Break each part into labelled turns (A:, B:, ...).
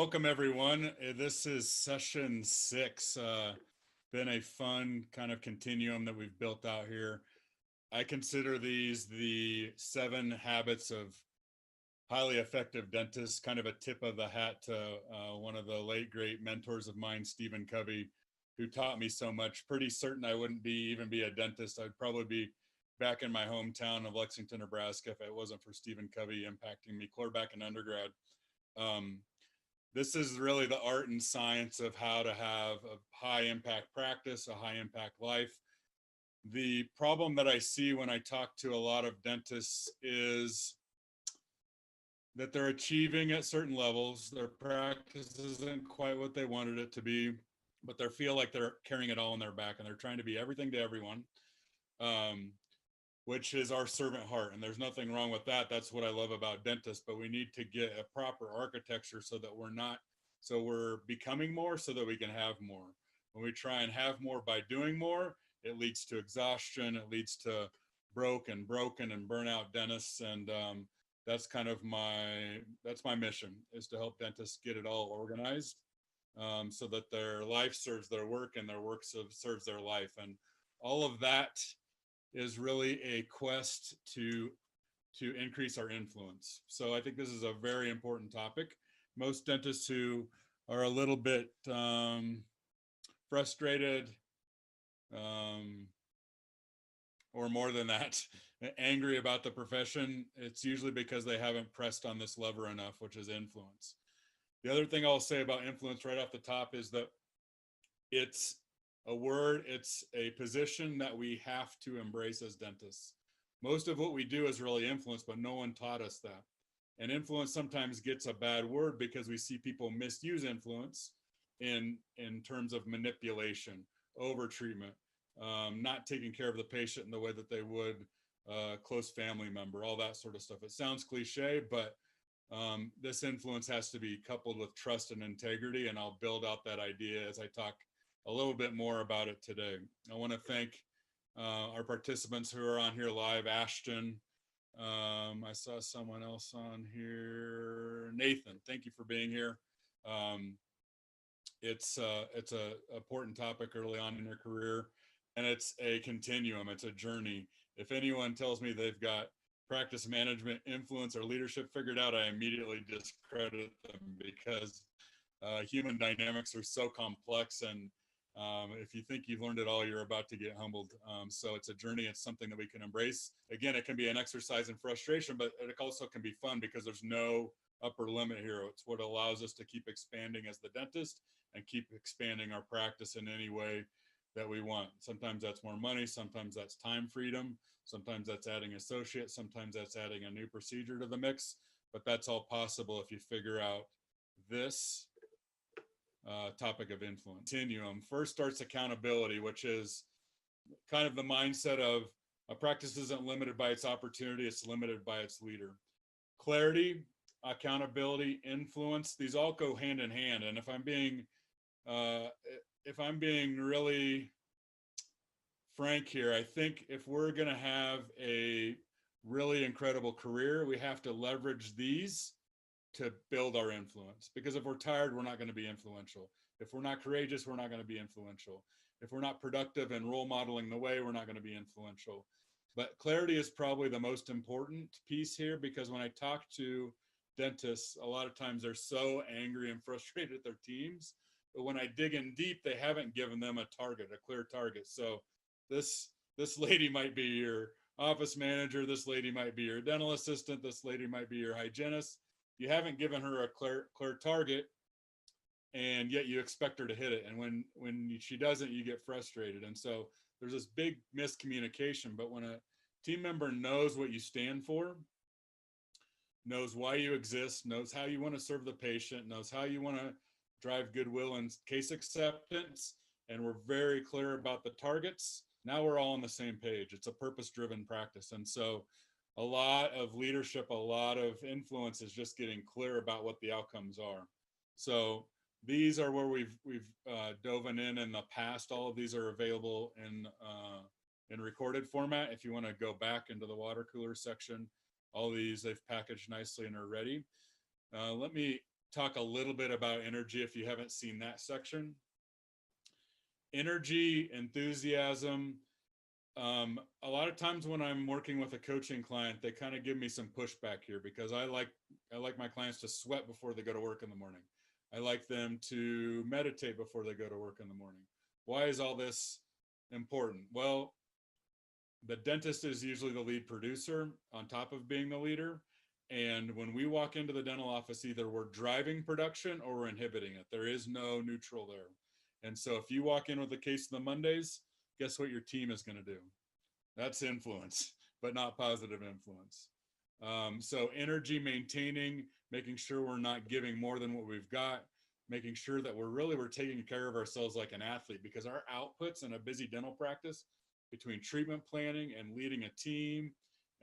A: Welcome everyone. This is session 6. Been a fun kind of continuum that we've built out here. I consider these the 7 habits of highly effective dentists, kind of a tip of the hat to one of the late great mentors of mine, Stephen Covey, who taught me so much. Pretty certain I wouldn't even be a dentist. I'd probably be back in my hometown of Lexington, Nebraska, if it wasn't for Stephen Covey impacting me clear back in undergrad. This is really the art and science of how to have a high impact practice, a high impact life. The problem that I see when I talk to a lot of dentists is that they're achieving at certain levels. Their practice isn't quite what they wanted it to be, but they feel like they're carrying it all on their back and they're trying to be everything to everyone. Which is our servant heart. And there's nothing wrong with that. That's what I love about dentists, but we need to get a proper architecture so that we're becoming more so that we can have more. When we try and have more by doing more, it leads to exhaustion. It leads to broken and burnout dentists. And that's kind of that's my mission, is to help dentists get it all organized so that their life serves their work and their work serves their life. And all of that is really a quest to increase our influence. So I think this is a very important topic. Most dentists who are a little bit frustrated, or more than that, angry about the profession, it's usually because they haven't pressed on this lever enough, which is influence. The other thing I'll say about influence right off the top is that it's a position that we have to embrace as dentists. Most of what we do is really influence, but no one taught us that. And influence sometimes gets a bad word because we see people misuse influence in terms of manipulation, over treatment, not taking care of the patient in the way that they would a close family member, all that sort of stuff. It sounds cliche, but this influence has to be coupled with trust and integrity, and I'll build out that idea as I talk a little bit more about it today. I want to thank our participants who are on here live. Ashton, I saw someone else on here. Nathan, thank you for being here. It's a important topic early on in your career, and it's a continuum. It's a journey. If anyone tells me they've got practice management, influence, or leadership figured out, I immediately discredit them because human dynamics are so complex, and if you think you've learned it all, you're about to get humbled. So it's a journey. It's something that we can embrace. Again, it can be an exercise in frustration, but it also can be fun because there's no upper limit here. It's what allows us to keep expanding as the dentist and keep expanding our practice in any way that we want. Sometimes that's more money. Sometimes that's time freedom. Sometimes that's adding associates. Sometimes that's adding a new procedure to the mix. But that's all possible if you figure out this topic of influence. Continuum. First starts accountability, which is kind of the mindset of a practice isn't limited by its opportunity, it's limited by its leader. Clarity, accountability, influence, these all go hand in hand. And if I'm being really frank here, I think if we're going to have a really incredible career, we have to leverage these to build our influence. Because if we're tired, we're not going to be influential. If we're not courageous, we're not going to be influential. If we're not productive and role modeling the way, we're not going to be influential. But clarity is probably the most important piece here, because when I talk to dentists, a lot of times they're so angry and frustrated at their teams, but when I dig in deep, they haven't given them a target, a clear target. So this lady might be your office manager, this lady might be your dental assistant, this lady might be your hygienist. You haven't given her a clear target, and yet you expect her to hit it. And when she doesn't, you get frustrated. And so there's this big miscommunication. But when a team member knows what you stand for, knows why you exist, knows how you want to serve the patient, knows how you want to drive goodwill and case acceptance, and we're very clear about the targets, now we're all on the same page. It's a purpose-driven practice. And so a lot of leadership, a lot of influence is just getting clear about what the outcomes are. So these are where we've dove in the past. All of these are available in recorded format. If you want to go back into the water cooler section, all these they've packaged nicely and are ready. Let me talk a little bit about energy if you haven't seen that section. Energy, enthusiasm. A lot of times when I'm working with a coaching client, they kind of give me some pushback here because I like my clients to sweat before they go to work in the morning. I like them to meditate before they go to work in the morning. Why is all this important? Well, the dentist is usually the lead producer on top of being the leader. And when we walk into the dental office, either we're driving production or we're inhibiting it. There is no neutral there. And so if you walk in with a case of the Mondays, guess what your team is going to do? That's influence, but not positive influence. So energy maintaining, making sure we're not giving more than what we've got, making sure that we're taking care of ourselves like an athlete, because our outputs in a busy dental practice between treatment planning and leading a team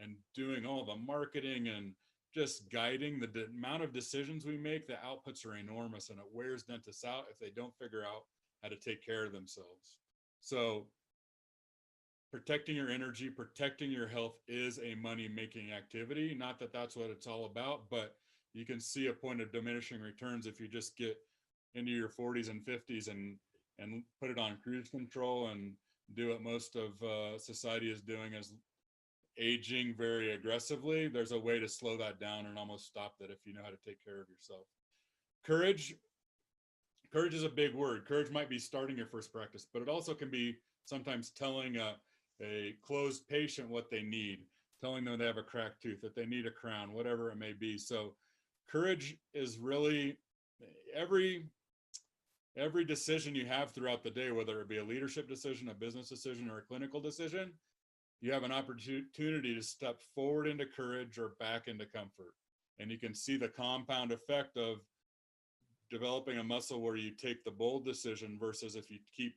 A: and doing all the marketing and just guiding the amount of decisions we make, the outputs are enormous, and it wears dentists out if they don't figure out how to take care of themselves. So protecting your energy, protecting your health is a money making activity. Not that that's what it's all about, but you can see a point of diminishing returns if you just get into your 40s and 50s and put it on cruise control and do what most of society is doing, is aging very aggressively. There's a way to slow that down and almost stop that if you know how to take care of yourself. Courage. Courage is a big word. Courage might be starting your first practice, but it also can be sometimes telling a closed patient what they need, telling them they have a cracked tooth, that they need a crown, whatever it may be. So courage is really every decision you have throughout the day, whether it be a leadership decision, a business decision, or a clinical decision, you have an opportunity to step forward into courage or back into comfort. And you can see the compound effect of developing a muscle where you take the bold decision versus if you keep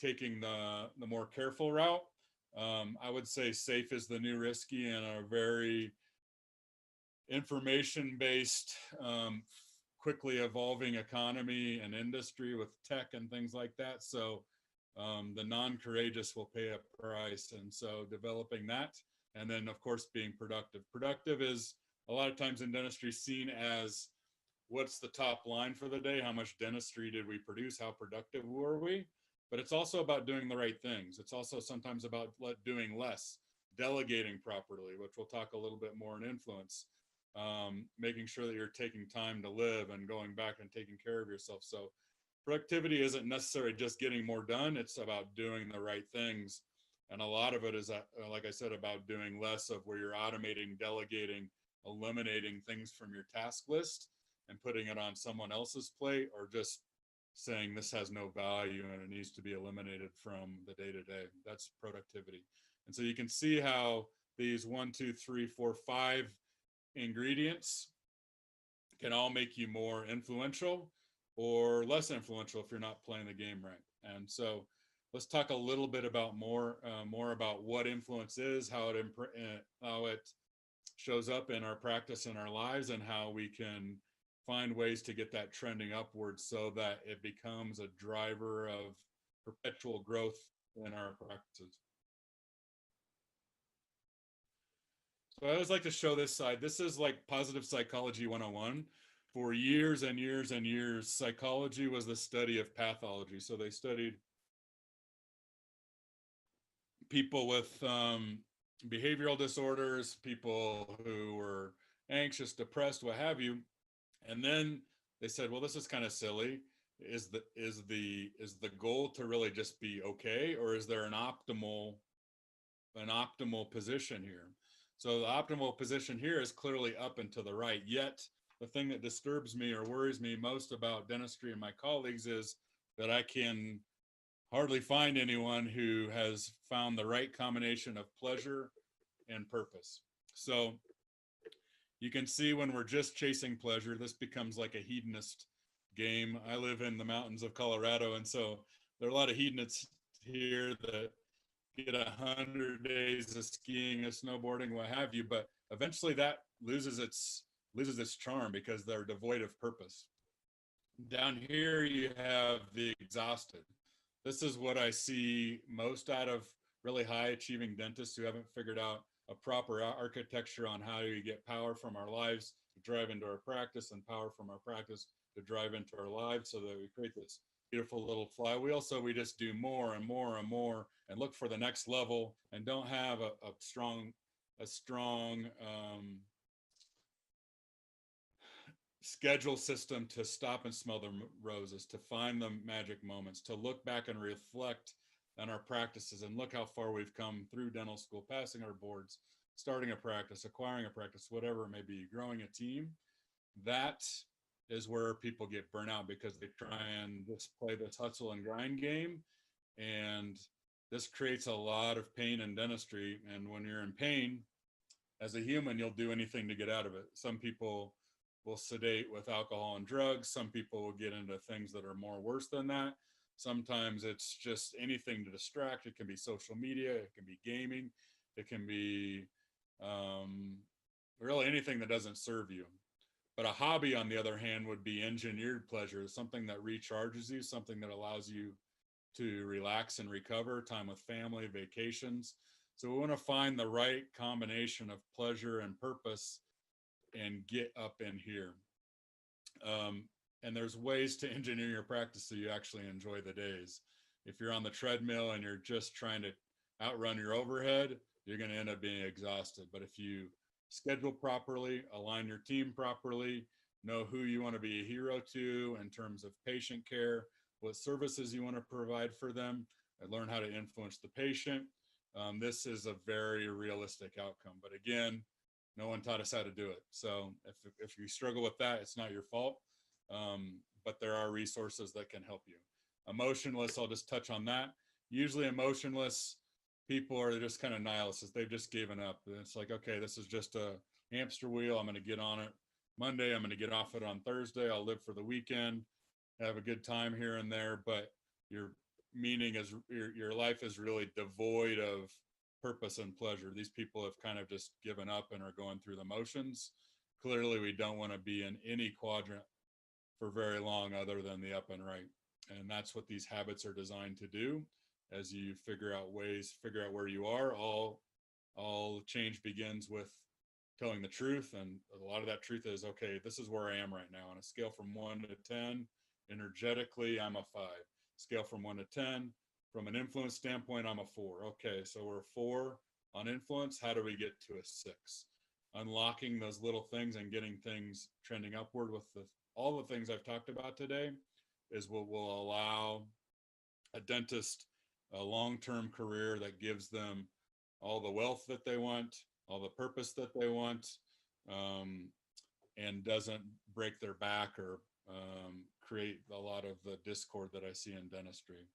A: taking the more careful route. I would say safe is the new risky in a very information-based, quickly evolving economy and industry with tech and things like that. So the non-courageous will pay a price. And so developing that, and then of course being productive. Productive is a lot of times in dentistry seen as what's the top line for the day? How much dentistry did we produce? How productive were we? But it's also about doing the right things. It's also sometimes about doing less, delegating properly, which we'll talk a little bit more in influence, making sure that you're taking time to live and going back and taking care of yourself. So productivity isn't necessarily just getting more done. It's about doing the right things. And a lot of it is, like I said, about doing less of where you're automating, delegating, eliminating things from your task list and putting it on someone else's plate, or just saying this has no value and it needs to be eliminated from the day-to-day. That's productivity. And so you can see how these 1, 2, 3, 4, 5 ingredients can all make you more influential or less influential if you're not playing the game right. And so let's talk a little bit about more about what influence is, how it shows up in our practice and our lives, and how we can find ways to get that trending upwards so that it becomes a driver of perpetual growth in our practices. So I always like to show this side. This is like positive psychology 101. For years and years and years, psychology was the study of pathology. So they studied people with behavioral disorders, people who were anxious, depressed, what have you. And then they said, well, this is kind of silly. Is the goal to really just be okay, or is there an optimal position here? So the optimal position here is clearly up and to the right. Yet the thing that disturbs me or worries me most about dentistry and my colleagues is that I can hardly find anyone who has found the right combination of pleasure and purpose. So you can see when we're just chasing pleasure, this becomes like a hedonist game. I live in the mountains of Colorado, and so there are a lot of hedonists here that get 100 days of skiing, of snowboarding, what have you, but eventually that loses its charm because they're devoid of purpose. Down here you have the exhausted. This is what I see most out of really high achieving dentists who haven't figured out a proper architecture on how you get power from our lives to drive into our practice and power from our practice to drive into our lives so that we create this beautiful little flywheel. So we just do more and more and more and look for the next level and don't have a strong schedule system to stop and smell the roses, to find the magic moments, to look back and reflect on our practices and look how far we've come through dental school, passing our boards, starting a practice, acquiring a practice, whatever it may be, growing a team. That is where people get burnout because they try and just play this hustle and grind game. And this creates a lot of pain in dentistry. And when you're in pain, as a human, you'll do anything to get out of it. Some people will sedate with alcohol and drugs. Some people will get into things that are more worse than that. Sometimes it's just anything to distract. It can be social media, it can be gaming, it can be really anything that doesn't serve you. But a hobby, on the other hand, would be engineered pleasure, something that recharges you, something that allows you to relax and recover, time with family, vacations. So we want to find the right combination of pleasure and purpose and get up in here. And there's ways to engineer your practice so you actually enjoy the days. If you're on the treadmill and you're just trying to outrun your overhead, you're going to end up being exhausted. But if you schedule properly, align your team properly, know who you want to be a hero to in terms of patient care, what services you want to provide for them, and learn how to influence the patient, this is a very realistic outcome. But again, no one taught us how to do it. So if you struggle with that, it's not your fault. But there are resources that can help you. Emotionless, I'll just touch on that. Usually emotionless people are just kind of nihilists. They've just given up. And it's like, okay, this is just a hamster wheel. I'm going to get on it Monday. I'm going to get off it on Thursday. I'll live for the weekend, have a good time here and there. But your meaning is your life is really devoid of purpose and pleasure. These people have kind of just given up and are going through the motions. Clearly, we don't want to be in any quadrant for very long other than the up and right. And that's what these habits are designed to do. As you figure out where you are, all change begins with telling the truth. And a lot of that truth is, okay, this is where I am right now. On a scale from 1 to 10, energetically, I'm a 5. Scale from 1 to 10, from an influence standpoint, I'm a 4. Okay, so we're 4 on influence. How do we get to a 6? Unlocking those little things and getting things trending upward with all the things I've talked about today is what will allow a dentist a long-term career that gives them all the wealth that they want, all the purpose that they want, and doesn't break their back or create a lot of the discord that I see in dentistry.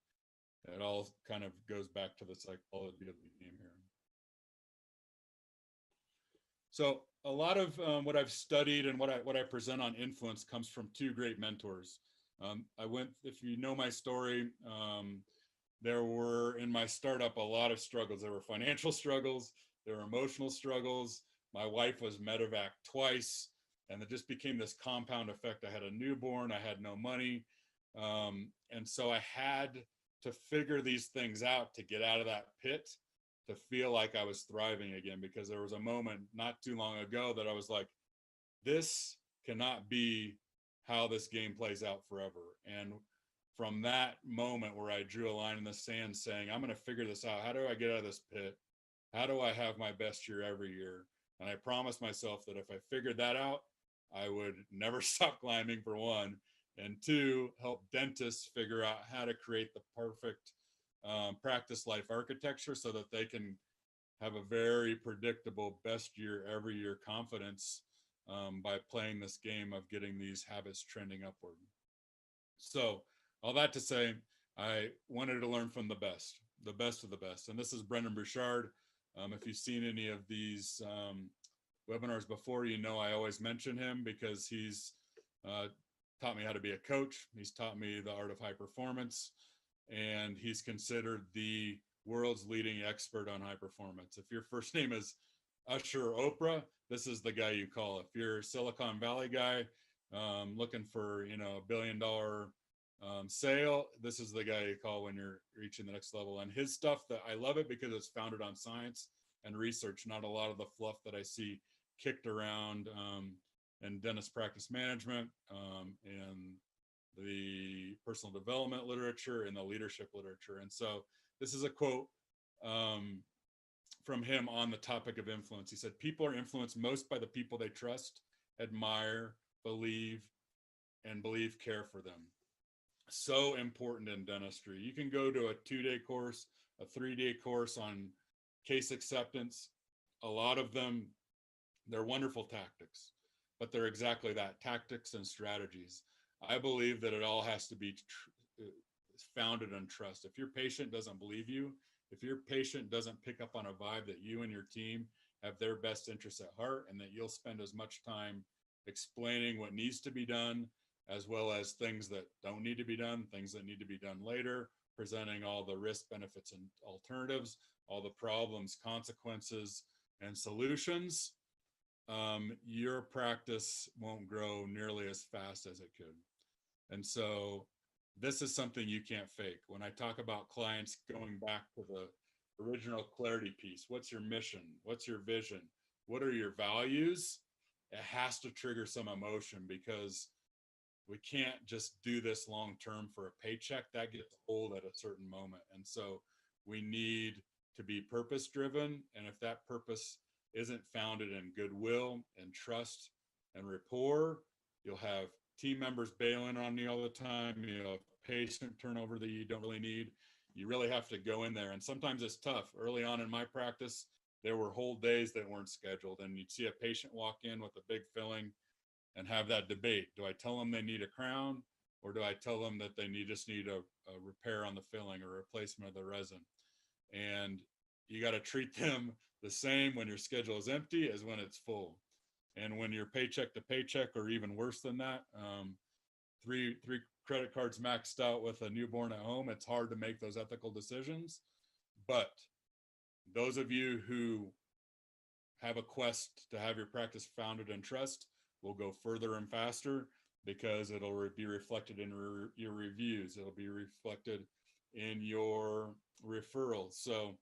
A: It all kind of goes back to the psychology of the game here. So a lot of what I've studied and what I present on influence comes from 2 great mentors. If you know my story, there were in my startup a lot of struggles. There were financial struggles, there were emotional struggles. My wife was medevac twice, and it just became this compound effect. I had a newborn, I had no money, and so I had to figure these things out to get out of that pit, to feel like I was thriving again, because there was a moment not too long ago that I was like, this cannot be how this game plays out forever. And from that moment where I drew a line in the sand saying, I'm going to figure this out. How do I get out of this pit? How do I have my best year every year? And I promised myself that if I figured that out, I would never stop climbing, for 1, and 2, help dentists figure out how to create the perfect practice life architecture so that they can have a very predictable best year every year confidence by playing this game of getting these habits trending upward. So all that to say, I wanted to learn from the best of the best. And this is Brendan Bouchard. If you've seen any of these webinars before, you know I always mention him because he's taught me how to be a coach. He's taught me the art of high performance, and he's considered the world's leading expert on high performance. If your first name is Usher or Oprah, this is the guy you call. If you're a Silicon Valley guy looking for, $1 billion sale, this is the guy you call when you're reaching the next level. And his stuff, that I love it because it's founded on science and research, not a lot of the fluff that I see kicked around and dentist practice management, and the personal development literature and the leadership literature. And so this is a quote from him on the topic of influence. He said, "People are influenced most by the people they trust, admire, believe care for them." So important in dentistry. You can go to a 2-day course, a 3-day course on case acceptance. A lot of them, they're wonderful tactics, but they're exactly that, tactics and strategies. I believe that it all has to be founded on trust. If your patient doesn't believe you, if your patient doesn't pick up on a vibe that you and your team have their best interests at heart, and that you'll spend as much time explaining what needs to be done, as well as things that don't need to be done, things that need to be done later, presenting all the risk, benefits, and alternatives, all the problems, consequences, and solutions, your practice won't grow nearly as fast as it could. And so this is something you can't fake. When I talk about clients going back to the original clarity piece, what's your mission? What's your vision? What are your values? It has to trigger some emotion, because we can't just do this long term for a paycheck. That gets old at a certain moment. And so we need to be purpose driven. And if that purpose isn't founded in goodwill and trust and rapport, you'll have team members bailing on you all the time. You'll have patient turnover that you don't really need. You really have to go in there. And sometimes it's tough. Early on in my practice, there were whole days that weren't scheduled, and you'd see a patient walk in with a big filling and have that debate. Do I tell them they need a crown, or do I tell them that they just need a repair on the filling or replacement of the resin? And you got to treat them the same when your schedule is empty as when it's full. And when you're paycheck to paycheck, or even worse than that, three credit cards maxed out with a newborn at home, it's hard to make those ethical decisions. But those of you who have a quest to have your practice founded in trust will go further and faster, because it'll be reflected in your reviews. It'll be reflected in your referrals. So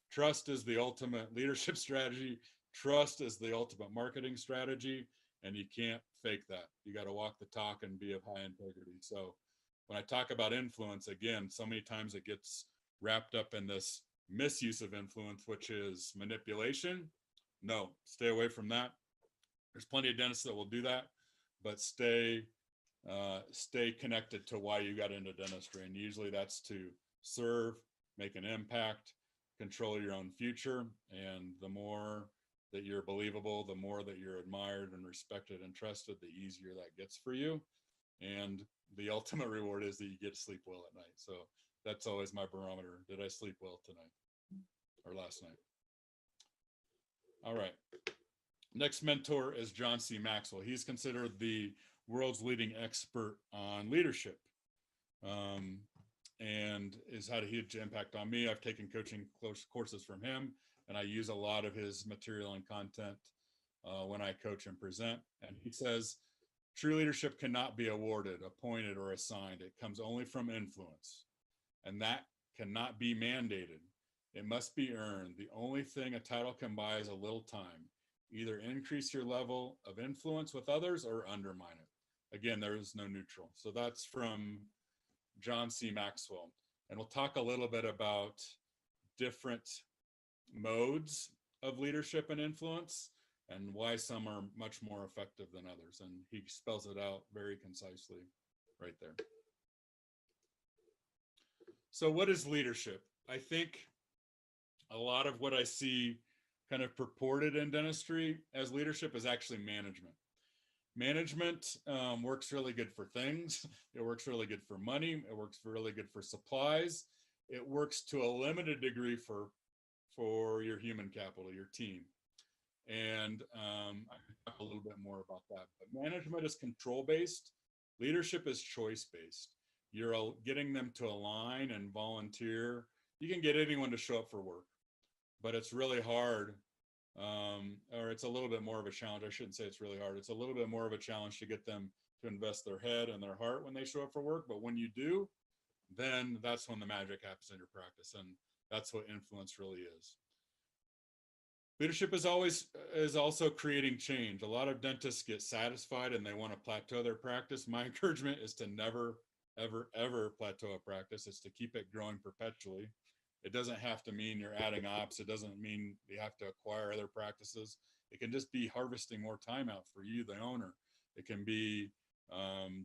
A: trust is the ultimate leadership strategy. Trust is the ultimate marketing strategy, and you can't fake that. You got to walk the talk and be of high integrity. So when I talk about influence, again, so many times it gets wrapped up in this misuse of influence, which is manipulation. No, stay away from that. There's plenty of dentists that will do that, but stay connected to why you got into dentistry. And usually that's to serve, make an impact, control your own future. And the more that you're believable, the more that you're admired and respected and trusted, the easier that gets for you. And the ultimate reward is that you get to sleep well at night. So that's always my barometer. Did I sleep well tonight or last night? All right. Next mentor is John C. Maxwell. He's considered the world's leading expert on leadership, and has had a huge impact on me. I've taken coaching courses from him, and I use a lot of his material and content when I coach and present. And he says, true leadership cannot be awarded, appointed, or assigned. It comes only from influence, and that cannot be mandated. It must be earned. The only thing a title can buy is a little time. Either increase your level of influence with others or undermine it. Again, there is no neutral. So that's from John C. Maxwell. And we'll talk a little bit about different modes of leadership and influence, and why some are much more effective than others. And he spells it out very concisely right there. So what is leadership? I think a lot of what I see kind of purported in dentistry as leadership is actually management. Management works really good for things. It works really good for money. It works really good for supplies. It works to a limited degree for your human capital, your team. And I can talk a little bit more about that. But management is control-based. Leadership is choice-based. You're getting them to align and volunteer. You can get anyone to show up for work, but it's really hard, or it's a little bit more of a challenge. I shouldn't say it's really hard. It's a little bit more of a challenge to get them to invest their head and their heart when they show up for work. But when you do, then that's when the magic happens in your practice. And that's what influence really is. Leadership is also creating change. A lot of dentists get satisfied and they want to plateau their practice. My encouragement is to never, ever, ever plateau a practice. It's to keep it growing perpetually. It doesn't have to mean you're adding ops. It doesn't mean you have to acquire other practices. It can just be harvesting more time out for you, the owner. It can be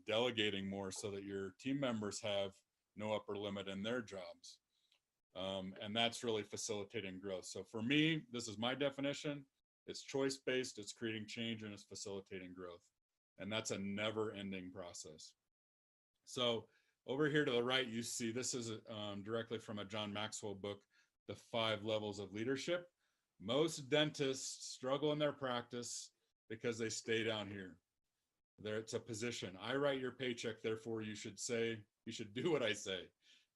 A: delegating more so that your team members have no upper limit in their jobs. And that's really facilitating growth. So for me, this is my definition. It's choice-based, it's creating change, and it's facilitating growth. And that's a never-ending process. So over here to the right, you see this is directly from a John Maxwell book, The 5 Levels of Leadership. Most dentists struggle in their practice because they stay down here. There, it's a position. I write your paycheck, therefore you should do what I say.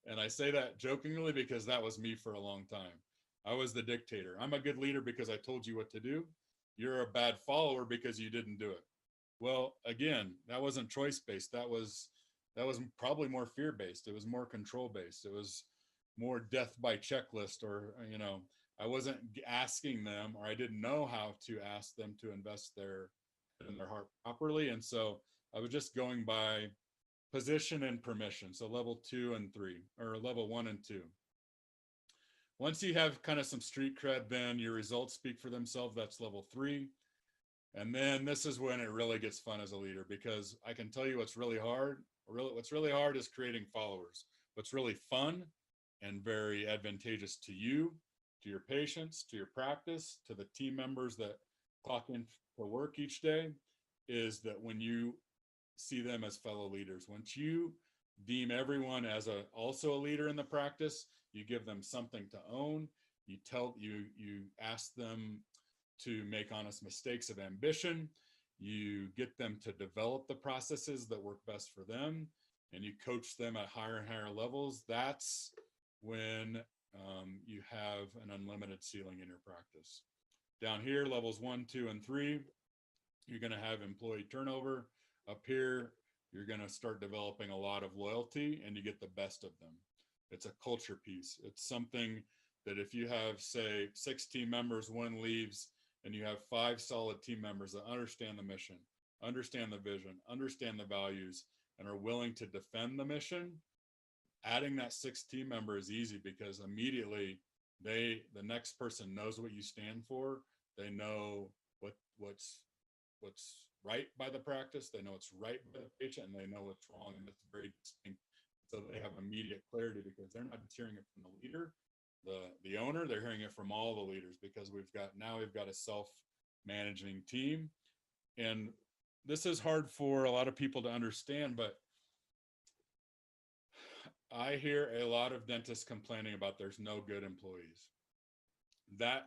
A: And I say that jokingly because that was me for a long time. I was the dictator. I'm a good leader because I told you what to do. You're a bad follower because you didn't do it. Well, again, that wasn't choice-based. That was probably more fear-based. It was more control-based. It was more death by checklist, or, I wasn't asking them, or I didn't know how to ask them to invest in their heart properly. And so I was just going by position and permission. So level 2 and 3, or level 1 and 2. Once you have kind of some street cred, then your results speak for themselves. That's level 3. And then this is when it really gets fun as a leader, because I can tell you what's really hard. What's really hard is creating followers. What's really fun and very advantageous to you, to your patients, to your practice, to the team members that clock in for work each day, is that when you see them as fellow leaders, once you deem everyone as also a leader in the practice, you give them something to own. You ask them to make honest mistakes of ambition. You get them to develop the processes that work best for them, and you coach them at higher and higher levels. That's when you have an unlimited ceiling in your practice. Down here, levels 1, 2, and 3, you're going to have employee turnover. Up here, you're going to start developing a lot of loyalty, and you get the best of them. It's a culture piece. It's something that if you have, say, 6 team members, 1 leaves, and you have 5 solid team members that understand the mission, understand the vision, understand the values, and are willing to defend the mission, adding that 6th team member is easy, because immediately the next person knows what you stand for. They know what's right by the practice. They know it's right by the patient, and they know what's wrong, and it's very distinct. So they have immediate clarity, because they're not just hearing it from the leader, the owner. They're hearing it from all the leaders, because we've got a self-managing team. And this is hard for a lot of people to understand, but I hear a lot of dentists complaining about there's no good employees. That,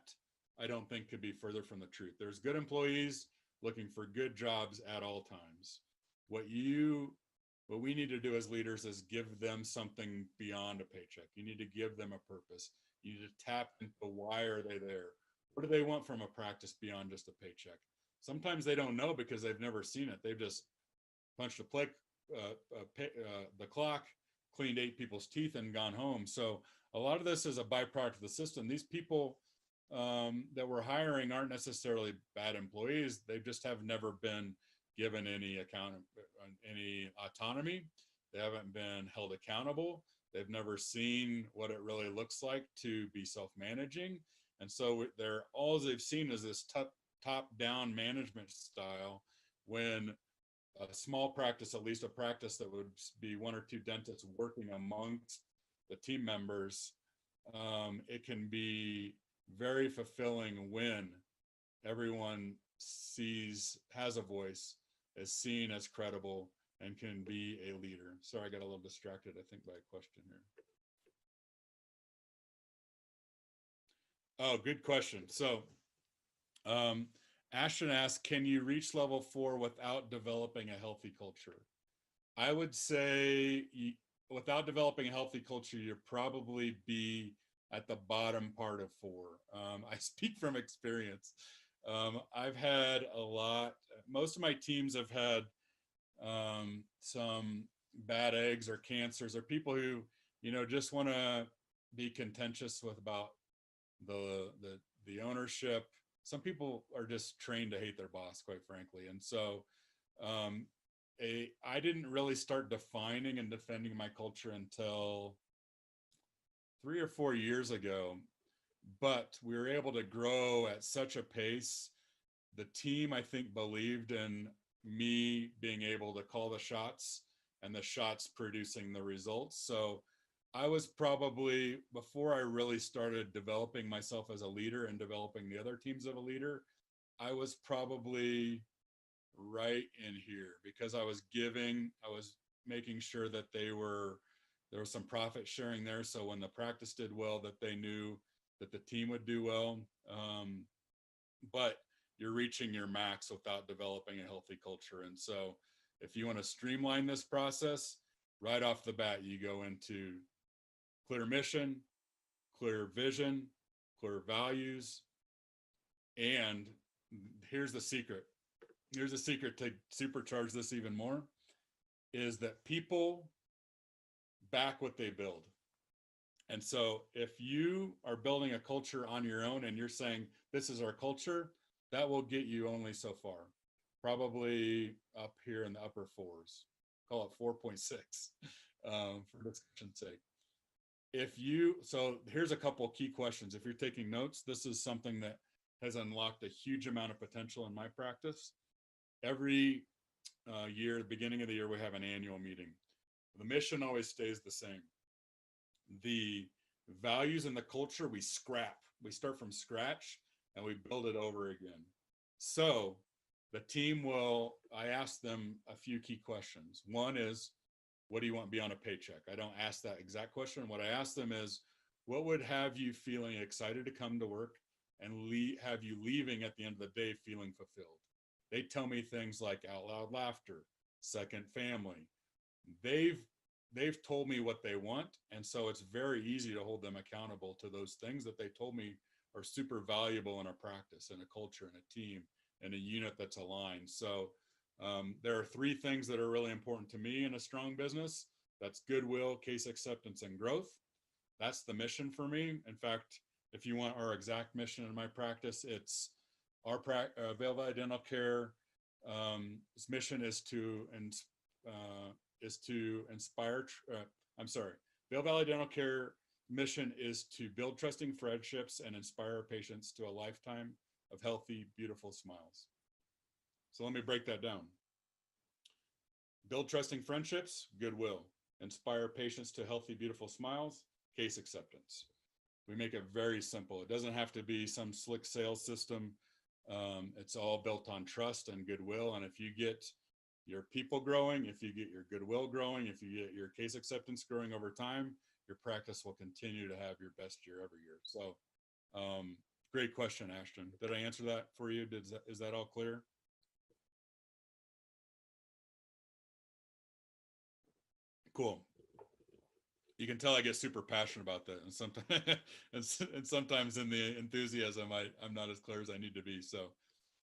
A: I don't think, could be further from the truth. There's good employees looking for good jobs at all times. What we need to do as leaders is give them something beyond a paycheck. You need to give them a purpose. You need to tap into why are they there? What do they want from a practice beyond just a paycheck? Sometimes they don't know because they've never seen it. They've just punched the clock, cleaned 8 people's teeth, and gone home. So a lot of this is a byproduct of the system. These people that we're hiring aren't necessarily bad employees. They just have never been given any autonomy. They haven't been held accountable. They've never seen what it really looks like to be self-managing. And so all they've seen is this top-down management style, when a small practice, at least a practice that would be 1 or 2 dentists working amongst the team members, it can be very fulfilling when everyone has a voice, is seen as credible, and can be a leader. Sorry, I got a little distracted, I think, by a question here. Oh, good question. So Ashton asked, can you reach level 4 without developing a healthy culture? I would say without developing a healthy culture, you'd probably be at the bottom part of 4. I speak from experience. I've had most of my teams have had some bad eggs or cancers, or people who, just want to be contentious about the ownership, some people are just trained to hate their boss, quite frankly. And so um, I didn't really start defining and defending my culture until 3 or 4 years ago, but we were able to grow at such a pace. The team, I think, believed in me being able to call the shots and the shots producing the results. So I was probably, before I really started developing myself as a leader and developing the other teams of a leader, I was probably right in here because I was making sure that there was some profit sharing there. So when the practice did well, that they knew that the team would do well. But you're reaching your max without developing a healthy culture. And so if you want to streamline this process, right off the bat, you go into clear mission, clear vision, clear values. And here's the secret. Here's a secret to supercharge this even more is that people back what they build. And so if you are building a culture on your own and you're saying, this is our culture, that will get you only so far, probably up here in the upper fours, call it 4.6 for discussion's sake. So here's a couple key questions. If you're taking notes, this is something that has unlocked a huge amount of potential in my practice. Every year, the beginning of the year, we have an annual meeting. The mission always stays the same. The values and the culture, we scrap. We start from scratch and we build it over again. So the team I ask them a few key questions. One is, what do you want to be on a paycheck? I don't ask that exact question. What I ask them is, what would have you feeling excited to come to work and have you leaving at the end of the day feeling fulfilled? They tell me things like out loud laughter, second family. They've told me what they want. And so it's very easy to hold them accountable to those things that they told me are super valuable in a practice and a culture and a team and a unit that's aligned. So there are 3 things that are really important to me in a strong business. That's goodwill, case acceptance, and growth. That's the mission for me. In fact, if you want our exact mission in my practice, it's our Vail Valley Dental Care. Its mission is to inspire. Vail Valley Dental Care mission is to build trusting friendships and inspire patients to a lifetime of healthy, beautiful smiles. So let me break that down. Build trusting friendships, goodwill. Inspire patients to healthy, beautiful smiles, case acceptance. We make it very simple. It doesn't have to be some slick sales system. It's all built on trust and goodwill. And if you get your people growing, if you get your goodwill growing, if you get your case acceptance growing over time, your practice will continue to have your best year every year. So great question, Ashton. Did I answer that for you? Is that all clear? Cool. You can tell I get super passionate about that, and sometimes and sometimes in the enthusiasm, I'm not as clear as I need to be. So,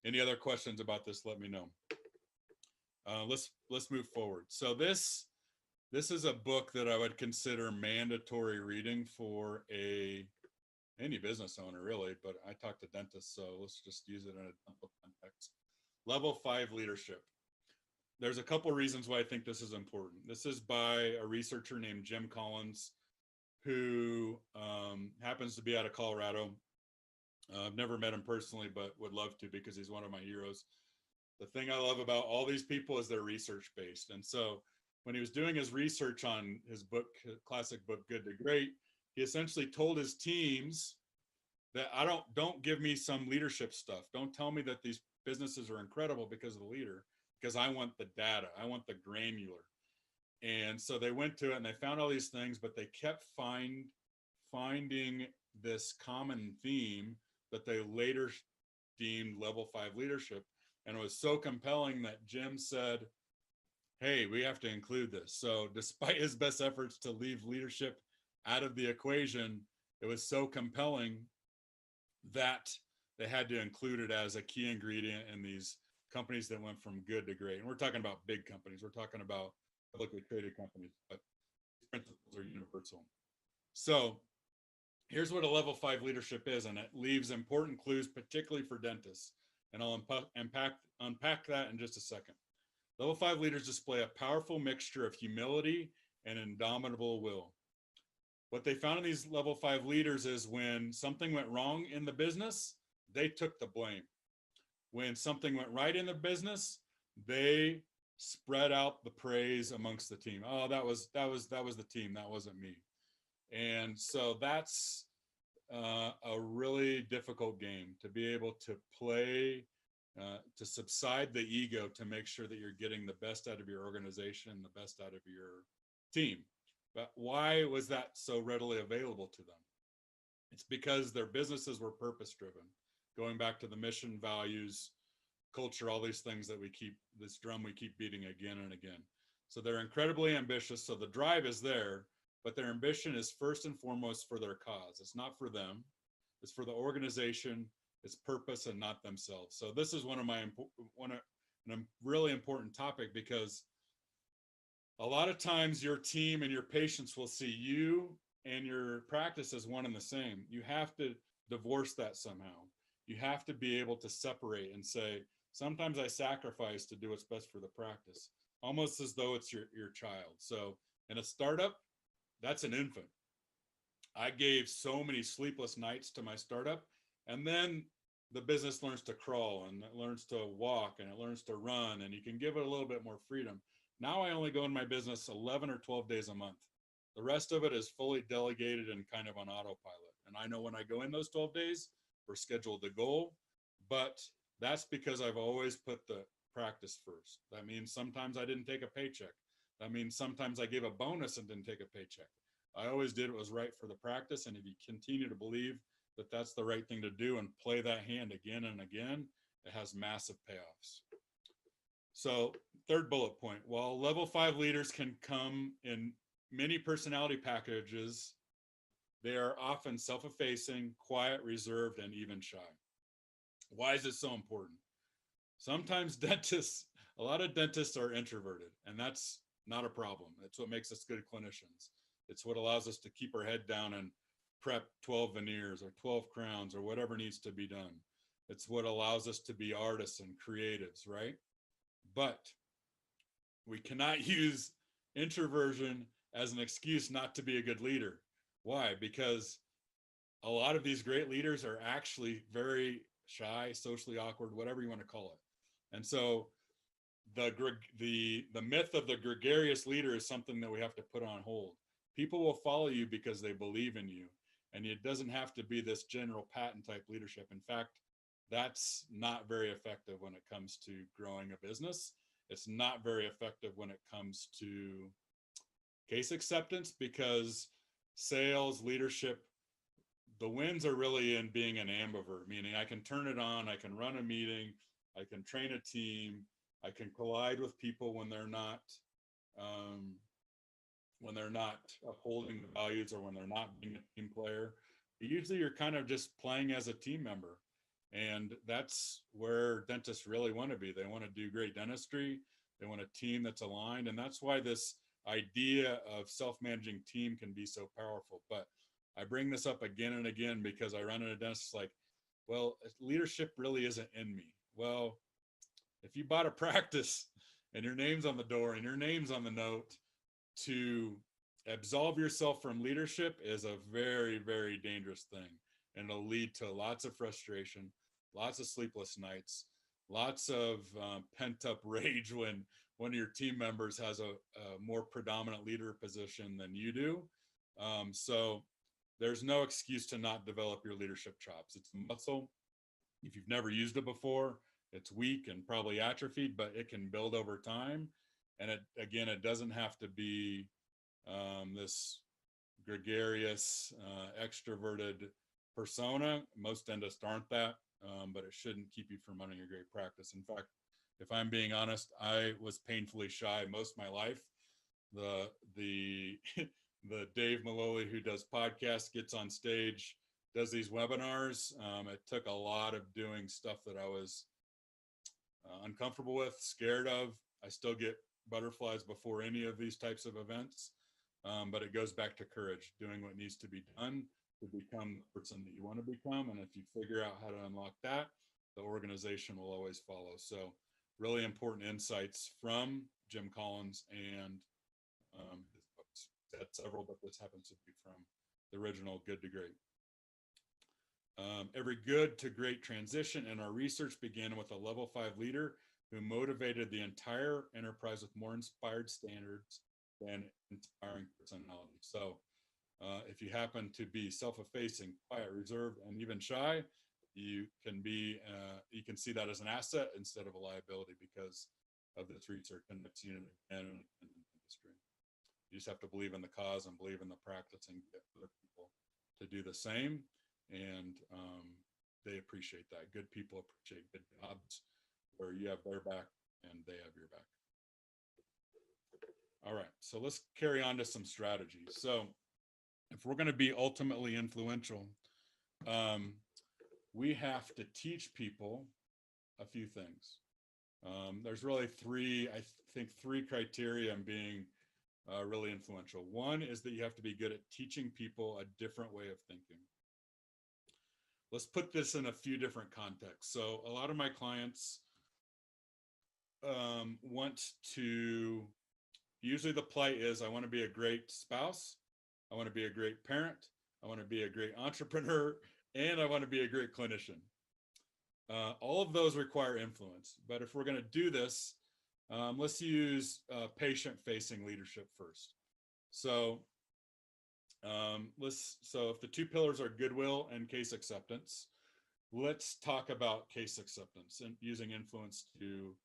A: any other questions about this? Let me know. Let's move forward. So this is a book that I would consider mandatory reading for any business owner, really. But I talk to dentists, so let's just use it in a dental context. Level 5 leadership. There's a couple reasons why I think this is important. This is by a researcher named Jim Collins, who happens to be out of Colorado. I've never met him personally, but would love to because he's one of my heroes. The thing I love about all these people is they're research based. And so when he was doing his research on his book, classic book, Good to Great, he essentially told his teams that don't give me some leadership stuff. Don't tell me that these businesses are incredible because of the leader, because I want the data. I want the granular. And so they went to it and they found all these things, but they kept finding this common theme that they later deemed level 5 leadership. And it was so compelling that Jim said, hey, we have to include this. So despite his best efforts to leave leadership out of the equation, it was so compelling that they had to include it as a key ingredient in these companies that went from good to great. And we're talking about big companies. We're talking about publicly traded companies, but principles are universal. So Here's what a level 5 leadership is, and it leaves important clues, particularly for dentists. And I'll unpack that in just a second. Level 5 leaders display a powerful mixture of humility and indomitable will. What they found in these level 5 leaders is when something went wrong in the business, they took the blame. When something went right in the business, they spread out the praise amongst the team. Oh, that was the team. That wasn't me. And so that's a really difficult game to be able to play, to subside the ego, to make sure that you're getting the best out of your organization, the best out of your team. But why was that so readily available to them? It's because their businesses were purpose driven, going back to the mission, values, culture, all these things that we keep, this drum we keep beating again and again. So they're incredibly ambitious. So the drive is there, but their ambition is first and foremost for their cause. It's not for them. It's for the organization, its purpose, and not themselves. So this is a really important topic, because a lot of times your team and your patients will see you and your practice as one and the same. You have to divorce that somehow. You have to be able to separate and say, sometimes I sacrifice to do what's best for the practice, almost as though it's your child. So in a startup, that's an infant. I gave so many sleepless nights to my startup, and then the business learns to crawl, and it learns to walk, and it learns to run, and you can give it a little bit more freedom. Now I only go in my business 11 or 12 days a month. The rest of it is fully delegated and kind of on autopilot. And I know when I go in those 12 days, we're scheduled to goal, but that's because I've always put the practice first. That means sometimes I didn't take a paycheck. That means sometimes I gave a bonus and didn't take a paycheck. I always did what was right for the practice. And if you continue to believe that that's the right thing to do and play that hand again and again, it has massive payoffs. So third bullet point, while level 5 leaders can come in many personality packages, they are often self-effacing, quiet, reserved, and even shy. Why is this so important? Sometimes a lot of dentists are introverted, and that's not a problem. It's what makes us good clinicians. It's what allows us to keep our head down and prep 12 veneers or 12 crowns or whatever needs to be done. It's what allows us to be artists and creatives, right? But we cannot use introversion as an excuse not to be a good leader. Why? Because a lot of these great leaders are actually very shy, socially awkward, whatever you want to call it. And so the myth of the gregarious leader is something that we have to put on hold. People will follow you because they believe in you. And it doesn't have to be this general patent type leadership. In fact, that's not very effective when it comes to growing a business. It's not very effective when it comes to case acceptance, because sales, leadership, the wins are really in being an ambivert, meaning I can turn it on, I can run a meeting, I can train a team, I can collide with people when they're not upholding the values, or when they're not being a team player. Usually you're kind of just playing as a team member. And that's where dentists really want to be. They want to do great dentistry. They want a team that's aligned. And that's why this idea of self-managing team can be so powerful. But I bring this up again and again because I run into dentists like, well, leadership really isn't in me. Well, if you bought a practice and your name's on the door and your name's on the note, to absolve yourself from leadership is a very, very dangerous thing. And it'll lead to lots of frustration, lots of sleepless nights, lots of pent up rage when one of your team members has a more predominant leader position than you do. So there's no excuse to not develop your leadership chops. It's a muscle. If you've never used it before, it's weak and probably atrophied, but it can build over time. And it doesn't have to be this gregarious, extroverted persona. Most dentists aren't that, but it shouldn't keep you from running a great practice. In fact, if I'm being honest, I was painfully shy most of my life. The the Dave Maloley who does podcasts, gets on stage, does these webinars. It took a lot of doing stuff that I was uncomfortable with, scared of. I still get butterflies before any of these types of events, but it goes back to courage, doing what needs to be done, to become the person that you want to become. And if you figure out how to unlock that, the organization will always follow. So really important insights from Jim Collins and his books. Had several, but this happens to be from the original Good to Great. Every good to great transition in our research began with a level 5 leader who motivated the entire enterprise with more inspired standards than inspiring personality. So if you happen to be self-effacing, quiet, reserved, and even shy, you can see that as an asset instead of a liability because of this research, and I've seen it again in the industry. You just have to believe in the cause and believe in the practice and get other people to do the same. And they appreciate that. Good people appreciate good jobs where you have their back and they have your back. All right, so let's carry on to some strategies. So if we're going to be ultimately influential, we have to teach people a few things. There's really three criteria in being really influential. One is that you have to be good at teaching people a different way of thinking. Let's put this in a few different contexts. So a lot of my clients want to, usually the plight is, I want to be a great spouse, I want to be a great parent, I want to be a great entrepreneur, and I want to be a great clinician. All of those require influence. But if we're going to do this, let's use patient-facing leadership first. So if the two pillars are goodwill and case acceptance, let's talk about case acceptance and using influence to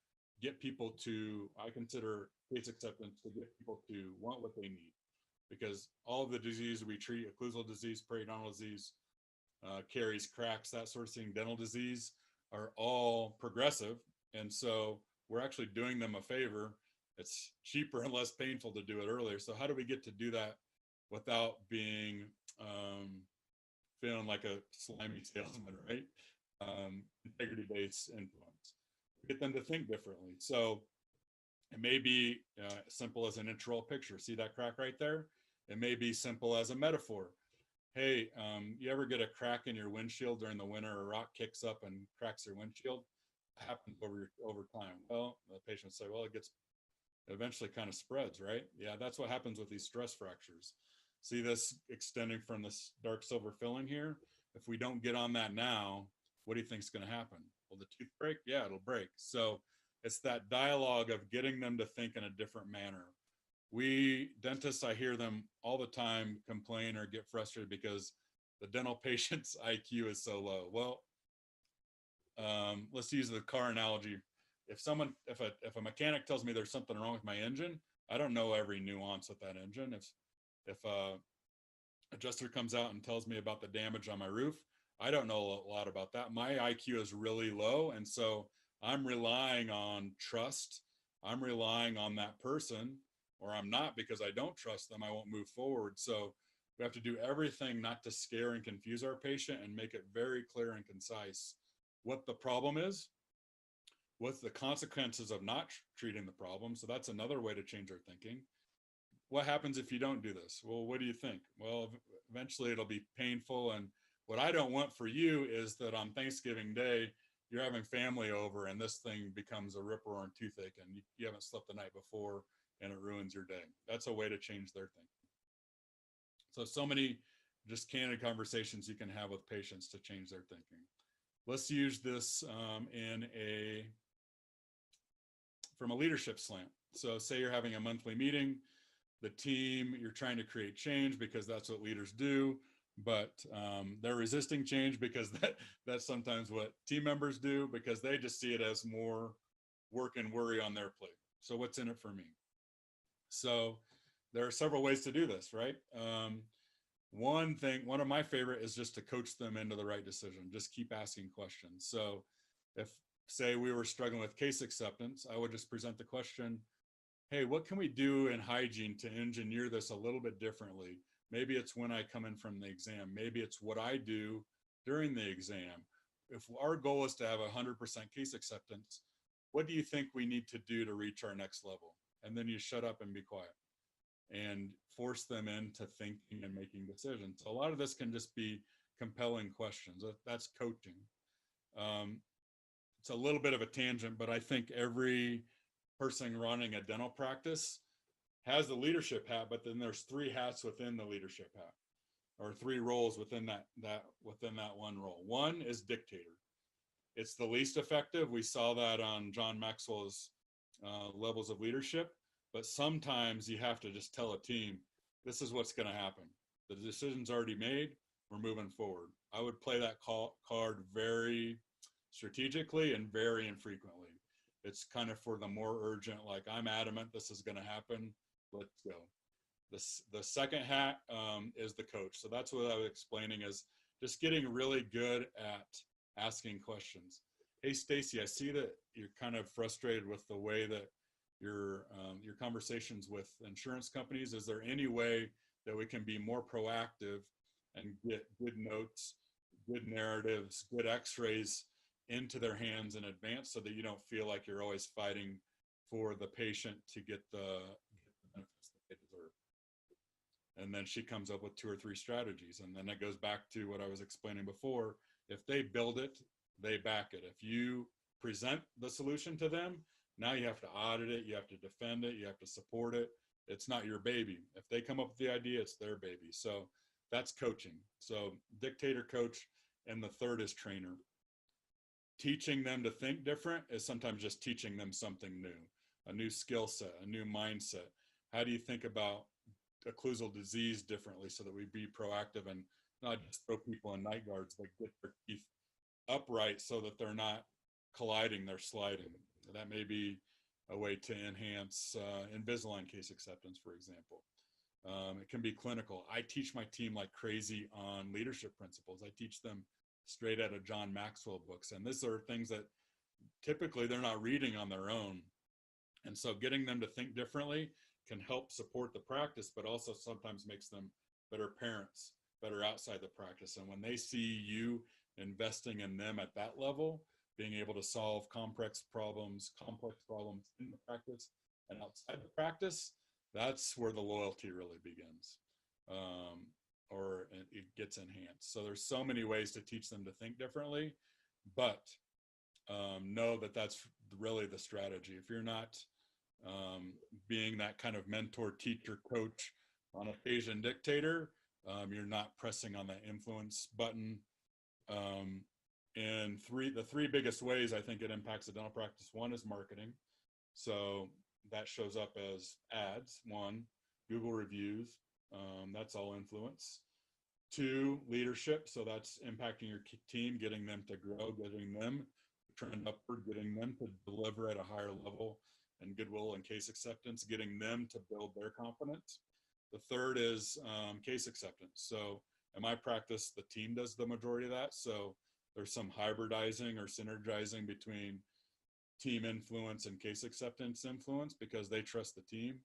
A: get people to, I consider case acceptance to get people to want what they need, because all of the disease we treat, occlusal disease, periodontal disease, caries, cracks, that sort of thing, dental disease, are all progressive. And so we're actually doing them a favor. It's cheaper and less painful to do it earlier. So how do we get to do that without being feeling like a slimy salesman, right? Integrity-based influence. Get them to think differently. So it may be simple as an intraoral picture. See that crack right there? It may be simple as a metaphor. Hey, you ever get a crack in your windshield during the winter? A rock kicks up and cracks your windshield. It happens over time. Well, the patient say, well, it eventually kind of spreads, right? Yeah, that's what happens with these stress fractures. See this extending from this dark silver filling here? If we don't get on that now, what do you think is going to happen? Will the tooth break? Yeah, it'll break. So it's that dialogue of getting them to think in a different manner. We dentists, I hear them all the time complain or get frustrated because the dental patient's IQ is so low. Well, let's use the car analogy. If a mechanic tells me there's something wrong with my engine, I don't know every nuance with that engine. If a adjuster comes out and tells me about the damage on my roof, I don't know a lot about that. My IQ is really low, and so I'm relying on trust. I'm relying on that person, or I'm not, because I don't trust them. I won't move forward. So we have to do everything not to scare and confuse our patient and make it very clear and concise what the problem is, what's the consequences of not treating the problem. So that's another way to change our thinking. What happens if you don't do this? Well, what do you think? Well, eventually it'll be painful. And what I don't want for you is that on Thanksgiving Day, you're having family over and this thing becomes a rip roaring toothache and you haven't slept the night before and it ruins your day. That's a way to change their thinking. So many just candid conversations you can have with patients to change their thinking. Let's use this from a leadership slant. So say you're having a monthly meeting, the team, you're trying to create change because that's what leaders do, but they're resisting change because that's sometimes what team members do, because they just see it as more work and worry on their plate. So what's in it for me? So there are several ways to do this, right? One of my favorite is just to coach them into the right decision. Just keep asking questions. So if, say, we were struggling with case acceptance, I would just present the question, hey, what can we do in hygiene to engineer this a little bit differently? Maybe it's when I come in from the exam. Maybe it's what I do during the exam. If our goal is to have 100% case acceptance, what do you think we need to do to reach our next level? And then you shut up and be quiet. and force them into thinking and making decisions. So a lot of this can just be compelling questions. That's coaching. Um, it's a little bit of a tangent, but I think every person running a dental practice has the leadership hat, but then there's three hats within the leadership hat, or three roles within that one role. One is dictator. It's the least effective. We saw that on John Maxwell's levels of leadership. But sometimes you have to just tell a team, this is what's going to happen. The decision's already made. We're moving forward. I would play that card very strategically and very infrequently. It's kind of for the more urgent, like I'm adamant this is going to happen. Let's go. The second hat is the coach. So that's what I was explaining, is just getting really good at asking questions. Hey, Stacy, I see that you're kind of frustrated with the way that your conversations with insurance companies. Is there any way that we can be more proactive and get good notes, good narratives, good x-rays into their hands in advance, so that you don't feel like you're always fighting for the patient to get the benefits that they deserve? And then she comes up with 2 or 3 strategies. And then it goes back to what I was explaining before. If they build it, they back it. If you present the solution to them, now you have to audit it, you have to defend it, you have to support it. It's not your baby. If they come up with the idea, it's their baby. So that's coaching. So dictator, coach, and the third is trainer. Teaching them to think different is sometimes just teaching them something new, a new skill set, a new mindset. How do you think about occlusal disease differently, so that we be proactive and not just throw people in night guards, but get their teeth upright so that they're not colliding, they're sliding. That may be a way to enhance Invisalign case acceptance, for example. It can be clinical. I teach my team like crazy on leadership principles. I teach them straight out of John Maxwell books. And these are things that typically they're not reading on their own. And so getting them to think differently can help support the practice, but also sometimes makes them better parents, better outside the practice. And when they see you investing in them at that level, being able to solve complex problems in the practice and outside the practice, that's where the loyalty really begins, or it gets enhanced. So there's so many ways to teach them to think differently, but know that that's really the strategy. If you're not being that kind of mentor, teacher, coach, on occasion dictator, you're not pressing on that influence button. And the three biggest ways I think it impacts a dental practice: one is marketing. So that shows up as ads. 1, Google reviews. That's all influence. 2, leadership. So that's impacting your team, getting them to grow, getting them to trend upward, getting them to deliver at a higher level and goodwill and case acceptance, getting them to build their confidence. The third is case acceptance. So in my practice, the team does the majority of that. So there's some hybridizing or synergizing between team influence and case acceptance influence, because they trust the team.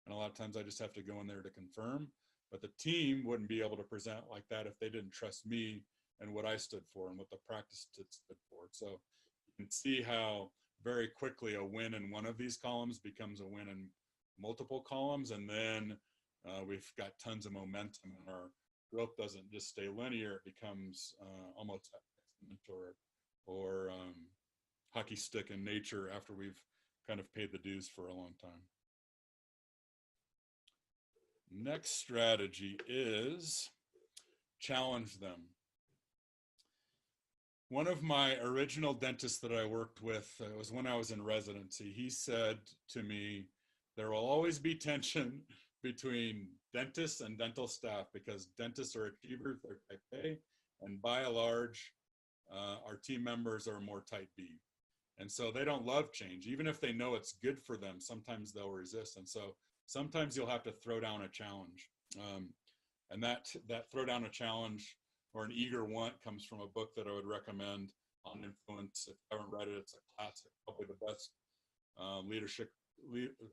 A: And a lot of times I just have to go in there to confirm. But the team wouldn't be able to present like that if they didn't trust me and what I stood for and what the practice stood for. So you can see how very quickly a win in one of these columns becomes a win in multiple columns. And then we've got tons of momentum, and our growth doesn't just stay linear. It becomes almost exponential or hockey stick in nature after we've kind of paid the dues for a long time. Next strategy is challenge them. One of my original dentists that I worked with, it was when I was in residency, he said to me, there will always be tension between dentists and dental staff, because dentists are achievers, they're type A, and by and large, our team members are more type B. And so they don't love change. Even if they know it's good for them, sometimes they'll resist. And so sometimes you'll have to throw down a challenge. And that throw down a challenge or an eager want comes from a book that I would recommend on influence. If you haven't read it, it's a classic, probably the best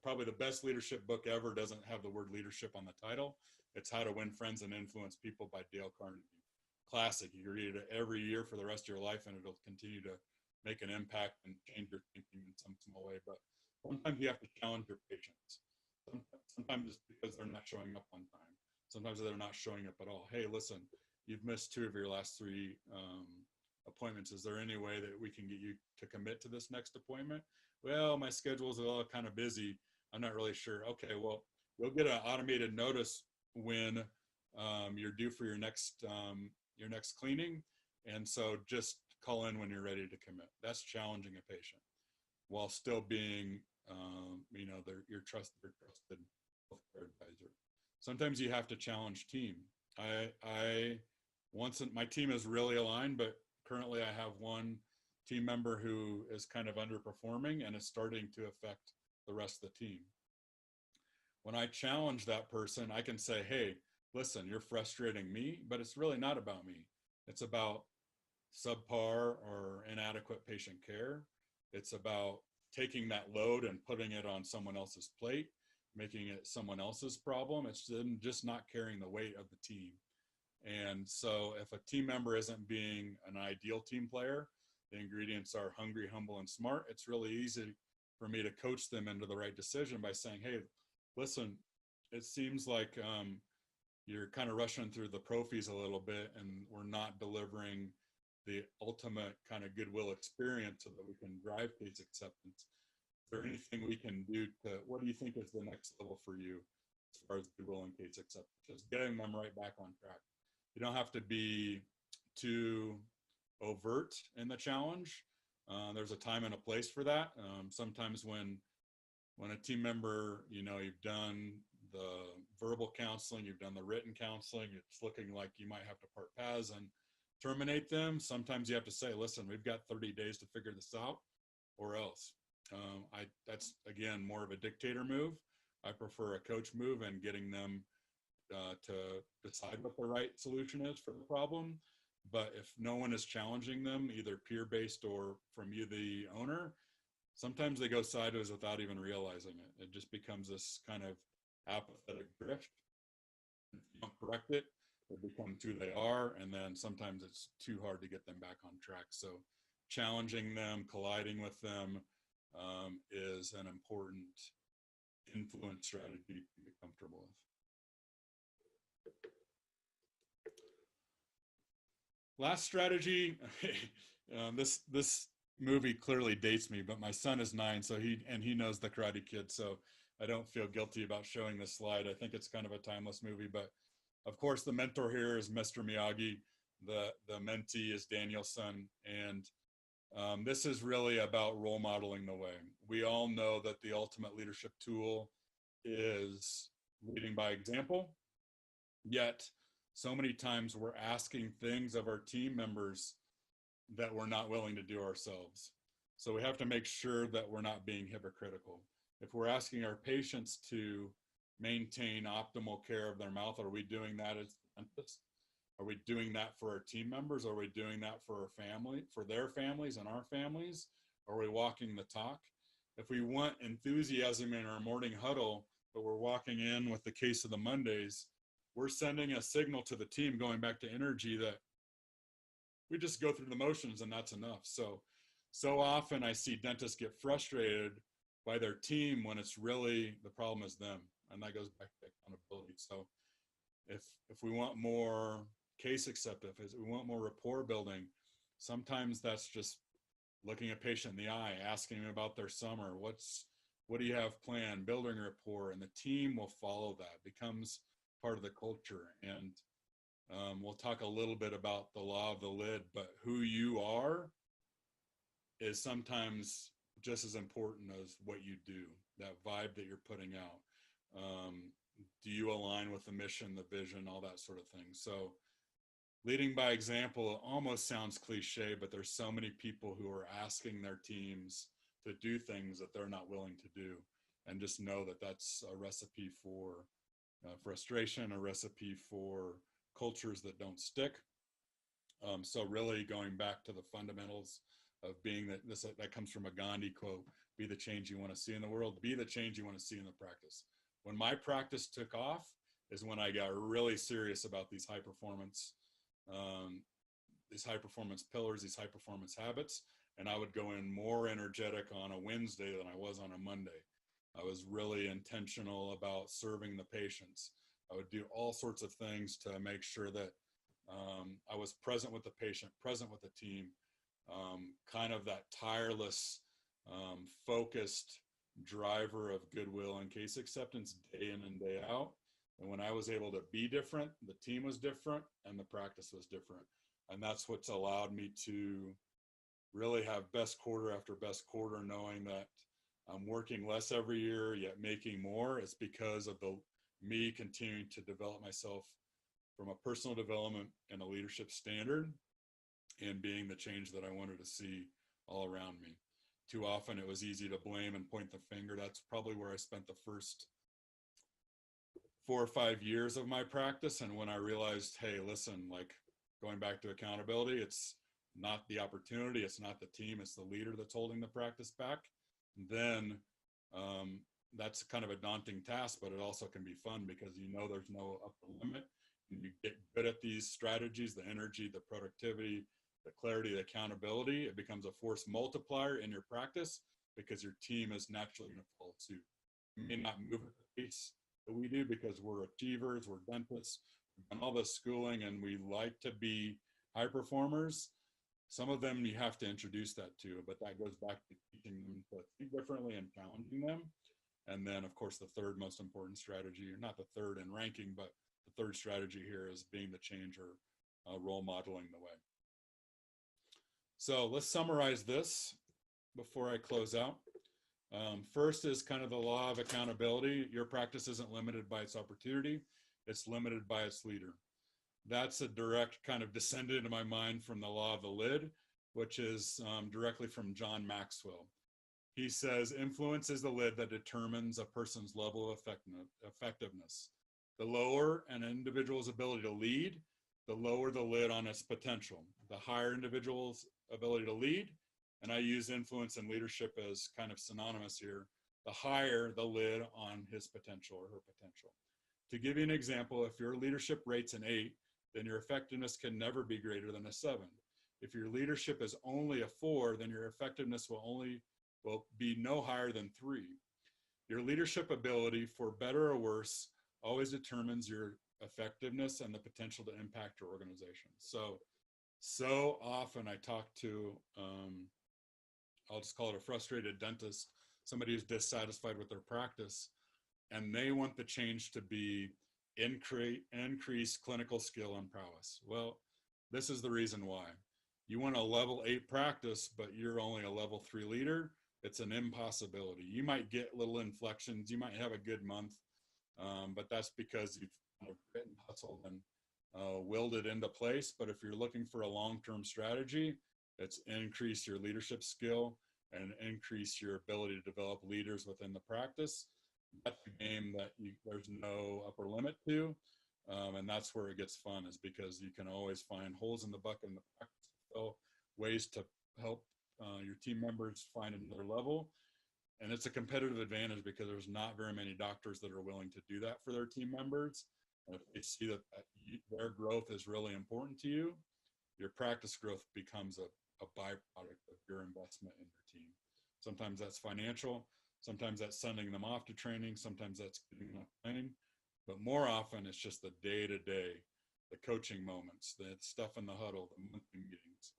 A: probably the best leadership book ever. Doesn't have the word leadership on the title. It's How to Win Friends and Influence People by Dale Carnegie. Classic. You can read it every year for the rest of your life, and it'll continue to make an impact and change your thinking in some small way. But sometimes you have to challenge your patients. Sometimes it's because they're not showing up on time. Sometimes they're not showing up at all. Hey, listen, you've missed 2 of your last 3 appointments. Is there any way that we can get you to commit to this next appointment? Well, my schedule's all kind of busy. I'm not really sure. Okay, well, you'll get an automated notice when you're due for your next cleaning, and so just call in when you're ready to commit. That's challenging a patient while still being, your trusted healthcare advisor. Sometimes you have to challenge team. My team is really aligned, but currently I have one team member who is kind of underperforming and is starting to affect the rest of the team. When I challenge that person, I can say, hey, listen, you're frustrating me, but it's really not about me. It's about subpar or inadequate patient care. It's about taking that load and putting it on someone else's plate, making it someone else's problem. It's just not carrying the weight of the team. And so if a team member isn't being an ideal team player, the ingredients are hungry, humble, and smart, it's really easy for me to coach them into the right decision by saying, hey, listen, it seems like you're kind of rushing through the prophies a little bit, and we're not delivering the ultimate kind of goodwill experience so that we can drive case acceptance. Is there anything we can do what do you think is the next level for you as far as goodwill and case acceptance? Just getting them right back on track. You don't have to be too overt in the challenge. There's a time and a place for that. Sometimes when a team member, you've done the verbal counseling, you've done the written counseling, it's looking like you might have to part paths and terminate them. Sometimes you have to say, listen, we've got 30 days to figure this out or else. That's, again, more of a dictator move. I prefer a coach move and getting them to decide what the right solution is for the problem. But if no one is challenging them, either peer-based or from you, the owner, sometimes they go sideways without even realizing it. It just becomes this kind of apathetic drift. If you don't correct it, it becomes who they are, and then sometimes it's too hard to get them back on track. So challenging them, colliding with them is an important influence strategy to get comfortable with. Last strategy, this movie clearly dates me, but my son is 9, so he knows the Karate Kid, so I don't feel guilty about showing this slide. I think it's kind of a timeless movie, but of course the mentor here is Mr. Miyagi. The mentee is Daniel-san, and this is really about role modeling the way. We all know that the ultimate leadership tool is leading by example, yet so many times we're asking things of our team members that we're not willing to do ourselves. So we have to make sure that we're not being hypocritical. If we're asking our patients to maintain optimal care of their mouth, are we doing that as dentists? Are we doing that for our team members? Are we doing that for our family, for their families and our families? Are we walking the talk? If we want enthusiasm in our morning huddle, but we're walking in with the case of the Mondays, we're sending a signal to the team, going back to energy, that we just go through the motions and that's enough. So often I see dentists get frustrated by their team when it's really the problem is them, and that goes back to accountability. So if we want more case acceptance, if we want more rapport building, sometimes that's just looking a patient in the eye, asking them about their summer, what do you have planned, building rapport, and the team will follow that. It becomes part of the culture. And we'll talk a little bit about the law of the lid, but who you are is sometimes just as important as what you do, that vibe that you're putting out. Do you align with the mission, the vision, all that sort of thing? So leading by example almost sounds cliche, but there's so many people who are asking their teams to do things that they're not willing to do. And just know that that's a recipe for frustration, a recipe for cultures that don't stick. So really going back to the fundamentals of being that comes from a Gandhi quote, be the change you want to see in the world, be the change you want to see in the practice. When my practice took off is when I got really serious about these high performance pillars, these high performance habits, and I would go in more energetic on a Wednesday than I was on a Monday. I was really intentional about serving the patients. I would do all sorts of things to make sure that I was present with the patient, present with the team, kind of that tireless, focused driver of goodwill and case acceptance day in and day out. And when I was able to be different, the team was different and the practice was different. And that's what's allowed me to really have best quarter after best quarter, knowing that I'm working less every year, yet making more. It's because of me continuing to develop myself from a personal development and a leadership standard, and being the change that I wanted to see all around me. Too often it was easy to blame and point the finger. That's probably where I spent the first 4 or 5 years of my practice. And when I realized, hey, listen, like, going back to accountability, it's not the opportunity, it's not the team, it's the leader that's holding the practice back, then that's kind of a daunting task, but it also can be fun because you know there's no upper limit. And you get good at these strategies, the energy, the productivity, the clarity, the accountability. It becomes a force multiplier in your practice because your team is naturally going to follow suit. You may not move at the pace that we do because we're achievers, we're dentists, we've done all this schooling, and we like to be high performers. Some of them you have to introduce that to, but that goes back to teaching them to think differently and challenging them. And then, of course, the third most important strategy, or not the third in ranking, but the third strategy here is being the change, or role modeling the way. So let's summarize this before I close out. First is kind of the law of accountability. Your practice isn't limited by its opportunity, it's limited by its leader. That's a direct kind of descended into my mind from the law of the lid, which is directly from John Maxwell. He says, influence is the lid that determines a person's level of effectiveness. The lower an individual's ability to lead, the lower the lid on its potential. The higher individual's ability to lead, and I use influence and leadership as kind of synonymous here, the higher the lid on his potential or her potential. To give you an example, if your leadership rate's an 8, then your effectiveness can never be greater than a 7. If your leadership is only a 4, then your effectiveness will be no higher than 3. Your leadership ability, for better or worse, always determines your effectiveness and the potential to impact your organization. So often I talk to, I'll just call it a frustrated dentist, somebody who's dissatisfied with their practice, and they want the change to be increase clinical skill and prowess. Well, this is the reason why. You want a level 8 practice, but you're only a level 3 leader. It's an impossibility. You might get little inflections. You might have a good month, but that's because you've kind of grit and hustled and willed it into place. But if you're looking for a long-term strategy, it's increase your leadership skill and increase your ability to develop leaders within the practice. That's the game that there's no upper limit to, and that's where it gets fun, is because you can always find holes in the bucket in the practice, so ways to help your team members find another level. And it's a competitive advantage because there's not very many doctors that are willing to do that for their team members. And if they see that their growth is really important to you, your practice growth becomes a byproduct of your investment in your team. Sometimes that's financial, sometimes that's sending them off to training, sometimes that's getting them training, but more often it's just the day-to-day, the coaching moments, the stuff in the huddle, the monthly meetings.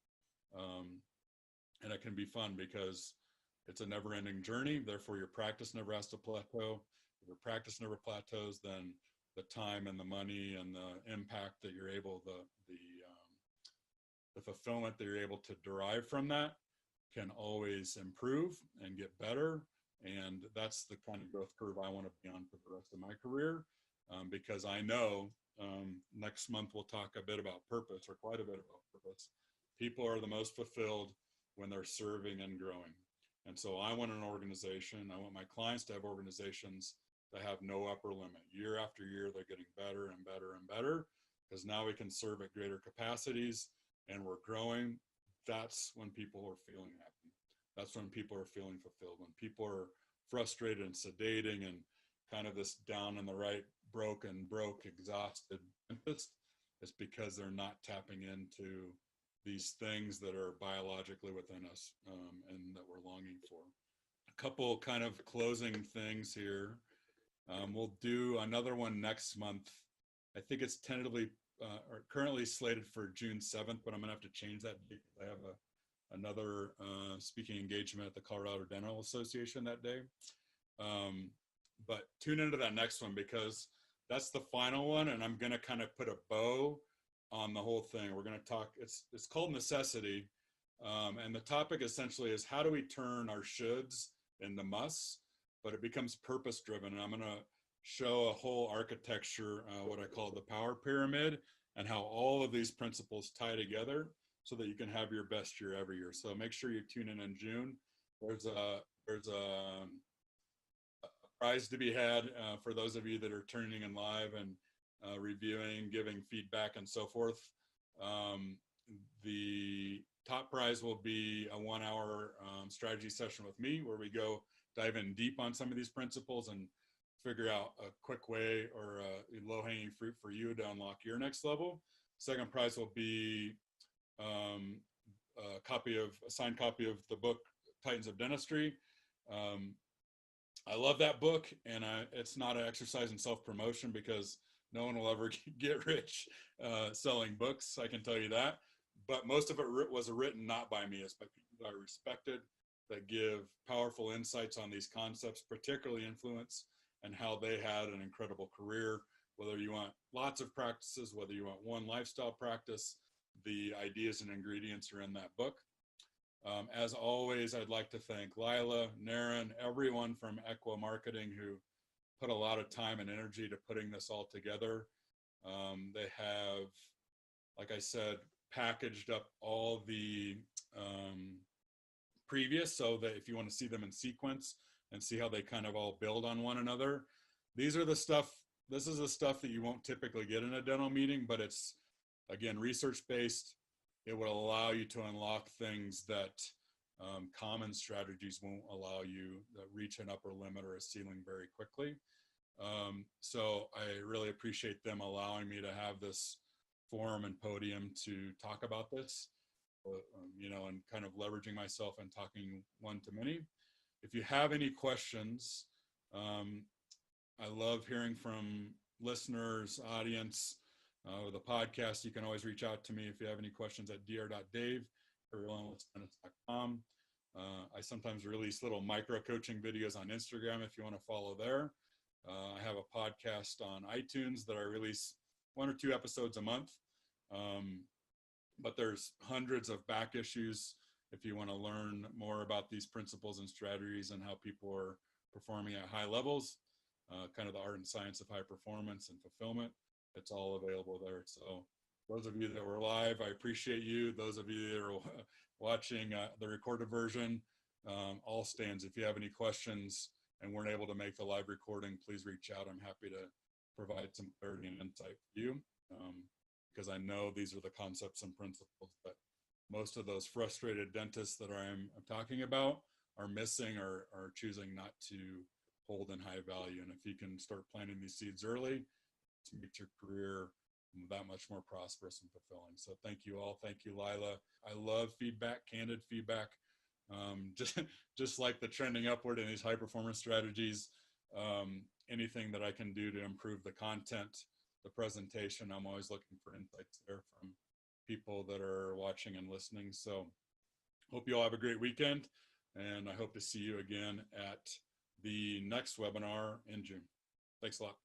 A: And it can be fun because it's a never-ending journey. Therefore, your practice never has to plateau. If your practice never plateaus, then the time and the money and the impact that you're able, the fulfillment that you're able to derive from that can always improve and get better. And that's the kind of growth curve I want to be on for the rest of my career, because I know next month we'll talk a bit about purpose, or quite a bit about purpose. People are the most fulfilled when they're serving and growing. And so I want an organization, I want my clients to have organizations that have no upper limit. Year after year, they're getting better and better and better, because now we can serve at greater capacities and we're growing. That's when people are feeling happy. That's when people are feeling fulfilled. When people are frustrated and sedating and kind of this down in the right, broke, exhausted, it's because they're not tapping into these things that are biologically within us and that we're longing for. A couple kind of closing things here. We'll do another one next month. I think it's tentatively or currently slated for June 7th, but I'm gonna have to change that date. I have another speaking engagement at the Colorado Dental Association that day. But tune into that next one because that's the final one, and I'm gonna kind of put a bow on the whole thing. We're gonna talk. It's called necessity, and the topic essentially is how do we turn our shoulds into musts, but it becomes purpose driven. And I'm gonna show a whole architecture, what I call the power pyramid, and how all of these principles tie together so that you can have your best year every year. So make sure you tune in June. There's a prize to be had for those of you that are tuning in live and reviewing, giving feedback, and so forth. The top prize will be a 1-hour strategy session with me where we go dive in deep on some of these principles and figure out a quick way or a low-hanging fruit for you to unlock your next level. Second prize will be a signed copy of the book Titans of Dentistry. I love that book, and it's not an exercise in self-promotion because no one will ever get rich selling books, I can tell you that. But most of it was written not by me, it's by people that I respected, that give powerful insights on these concepts, particularly influence, and how they had an incredible career. Whether you want lots of practices, whether you want one lifestyle practice, the ideas and ingredients are in that book. As always, I'd like to thank Lila, Naren, everyone from Equa Marketing who put a lot of time and energy to putting this all together. They have, like I said, packaged up all the previous so that if you want to see them in sequence and see how they kind of all build on one another, this is the stuff that you won't typically get in a dental meeting, but it's, again, research-based. It will allow you to unlock things that common strategies won't allow you, that reach an upper limit or a ceiling very quickly. So I really appreciate them allowing me to have this forum and podium to talk about this, and kind of leveraging myself and talking one to many. If you have any questions, I love hearing from listeners, audience, the podcast. You can always reach out to me if you have any questions at dr.dave@relentlessdentist.com. I sometimes release little micro coaching videos on Instagram if you want to follow there. I have a podcast on iTunes that I release 1 or 2 episodes a month. But there's hundreds of back issues if you want to learn more about these principles and strategies and how people are performing at high levels, kind of the art and science of high performance and fulfillment. It's all available there. So those of you that were live, I appreciate you. Those of you that are watching the recorded version, all stands. If you have any questions and weren't able to make the live recording, please reach out. I'm happy to provide some clarity and insight for you, because I know these are the concepts and principles that most of those frustrated dentists that I'm talking about are missing or are choosing not to hold in high value. And if you can start planting these seeds early, to make your career that much more prosperous and fulfilling. So thank you all. Thank you, Lila. I love feedback, candid feedback. Just like the trending upward in these high performance strategies, anything that I can do to improve the content, the presentation, I'm always looking for insights there from people that are watching and listening. So hope you all have a great weekend, and I hope to see you again at the next webinar in June. Thanks a lot.